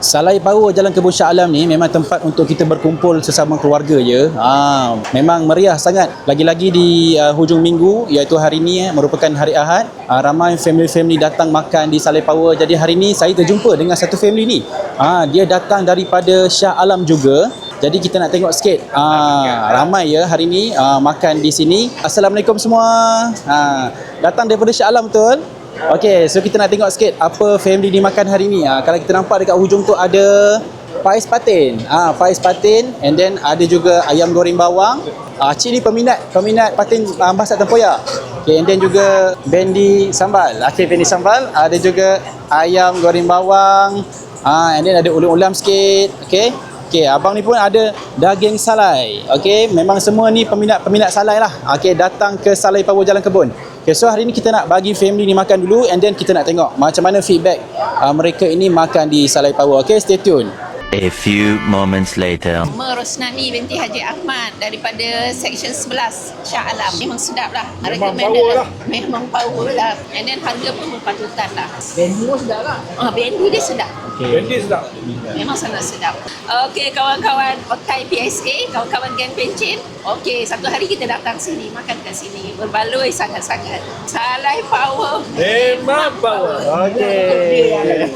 Salai Power Jalan Kebun Shah Alam ni memang tempat untuk kita berkumpul sesama keluarga je. Memang meriah sangat. Lagi-lagi di hujung minggu, iaitu hari ni merupakan hari Ahad. Ramai family-family datang makan di Salai Power. Jadi hari ni saya terjumpa dengan satu family ni. Dia datang daripada Shah Alam juga. Jadi kita nak tengok sikit. Ramai ya hari ni makan di sini. Assalamualaikum semua. Datang daripada Shah Alam betul? Okey, so kita nak tengok sikit apa family ni makan hari ni. Kalau kita nampak dekat hujung tu ada pais patin. Pais patin, and then ada juga ayam goreng bawang. Cik ni peminat patin masak tempoyak. Okay, and then juga bendi sambal. Bendi sambal. Ada juga ayam goreng bawang. And then ada ulam-ulam sikit. Okay, abang ni pun ada daging salai. Okay, memang semua ni peminat salai lah. Okay, datang ke Salai Power Jalan Kebun. Okay, so hari ni kita nak bagi family ni makan dulu, and then kita nak tengok macam mana feedback mereka ini makan di Salai Power. Okay, stay tune. A few moments later. Rosnani binti Haji Ahmad daripada Section 11 Shah Alam. Memang sedap lah. Memang power lah. Memang power lah. And then harga pun berpatutan lah. Bendi pun sedap lah. Bendi dia sedap. Bendi sedap. Memang sangat sedap. Okey, kawan-kawan Okai PSA, kawan-kawan Geng Pencin. Okey, satu hari kita datang sini, makan kat sini. Berbaloi sangat-sangat. Salai Power. Memang power. Okey.